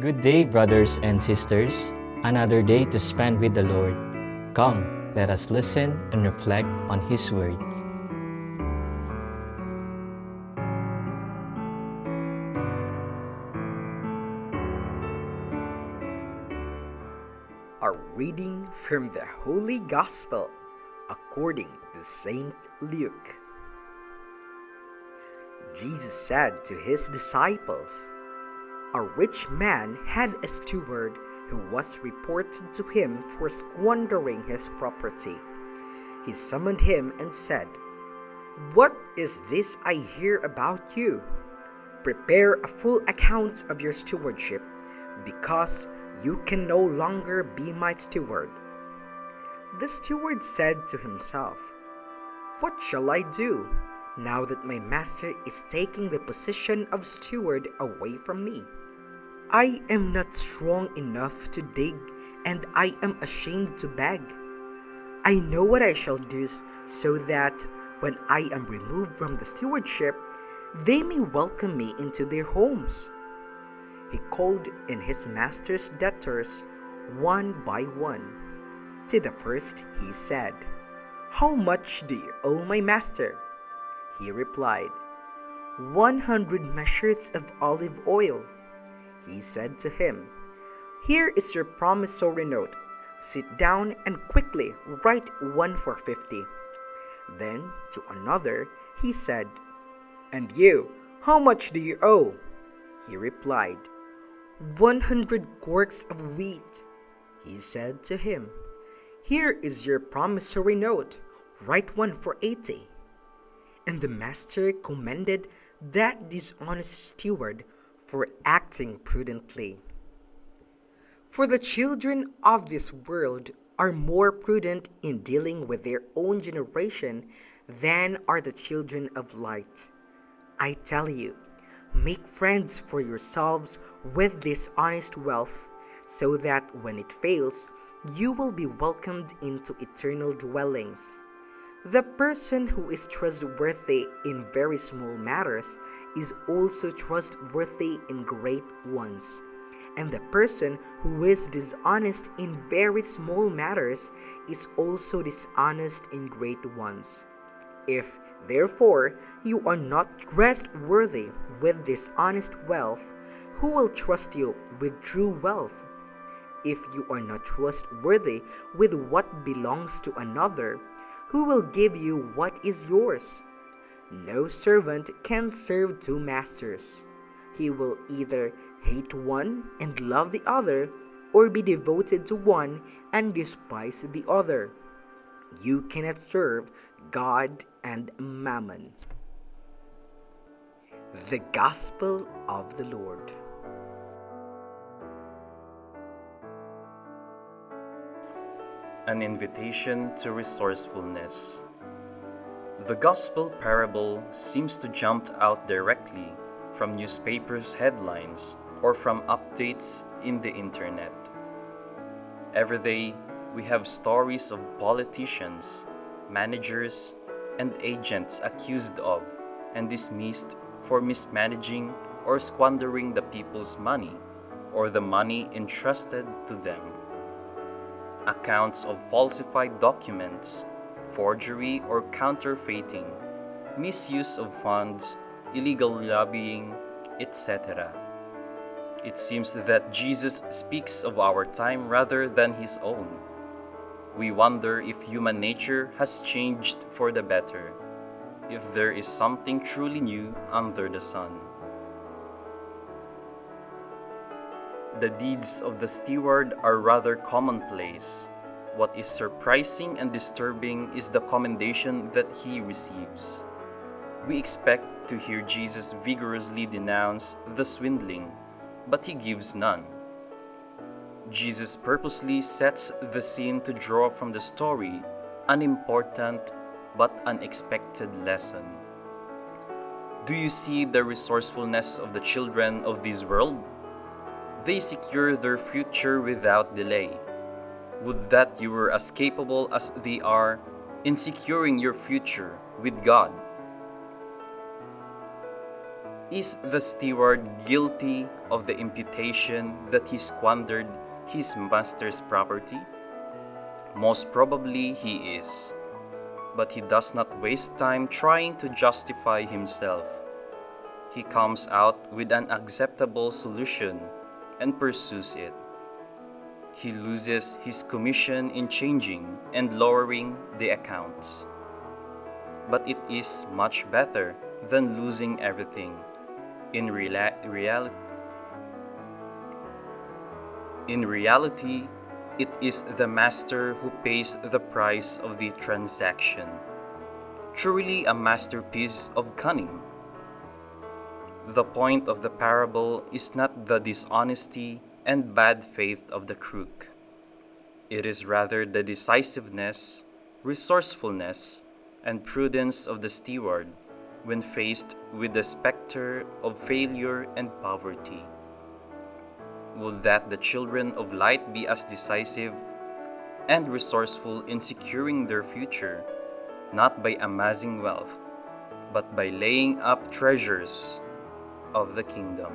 Good day, brothers and sisters. Another day to spend with the Lord. Come, let us listen and reflect on His Word. A reading from the Holy Gospel according to Saint Luke. Jesus said to his disciples, "A rich man had a steward who was reported to him for squandering his property. He summoned him and said, 'What is this I hear about you? Prepare a full account of your stewardship, because you can no longer be my steward.' The steward said to himself, 'What shall I do, now that my master is taking the position of steward away from me? I am not strong enough to dig, and I am ashamed to beg. I know what I shall do, so that when I am removed from the stewardship, they may welcome me into their homes.' He called in his master's debtors one by one. To the first he said, 'How much do you owe my master?' He replied, 100 measures of olive oil.' He said to him, 'Here is your promissory note. Sit down and quickly write one for 50. Then to another he said, 'And you, how much do you owe?' He replied, 100 quarts of wheat.' He said to him, 'Here is your promissory note. Write one for 80. And the master commended that dishonest steward for acting prudently. For the children of this world are more prudent in dealing with their own generation than are the children of light. I tell you, make friends for yourselves with this honest wealth, so that when it fails, you will be welcomed into eternal dwellings. The person who is trustworthy in very small matters is also trustworthy in great ones. And the person who is dishonest in very small matters is also dishonest in great ones. If, therefore, you are not trustworthy with dishonest wealth, who will trust you with true wealth? If you are not trustworthy with what belongs to another, who will give you what is yours? No servant can serve two masters. He will either hate one and love the other, or be devoted to one and despise the other. You cannot serve God and Mammon." The Gospel of the Lord. An invitation to resourcefulness. The gospel parable seems to jump out directly from newspapers' headlines or from updates in the internet. Every day, we have stories of politicians, managers, and agents accused of and dismissed for mismanaging or squandering the people's money or the money entrusted to them. Accounts of falsified documents, forgery or counterfeiting, misuse of funds, illegal lobbying, etc. It seems that Jesus speaks of our time rather than his own. We wonder if human nature has changed for the better, if there is something truly new under the sun. The deeds of the steward are rather commonplace. What is surprising and disturbing is the commendation that he receives. We expect to hear Jesus vigorously denounce the swindling, but he gives none. Jesus purposely sets the scene to draw from the story an important but unexpected lesson. Do you see the resourcefulness of the children of this world? They secure their future without delay. Would that you were as capable as they are in securing your future with God. Is the steward guilty of the imputation that he squandered his master's property? Most probably he is, but he does not waste time trying to justify himself. He comes out with an acceptable solution and pursues it. He loses his commission in changing and lowering the accounts. But it is much better than losing everything. In reality, it is the master who pays the price of the transaction. Truly a masterpiece of cunning. The point of the parable is not the dishonesty and bad faith of the crook. It is rather the decisiveness, resourcefulness, and prudence of the steward when faced with the specter of failure and poverty. Would that the children of light be as decisive and resourceful in securing their future, not by amassing wealth, but by laying up treasures of the kingdom.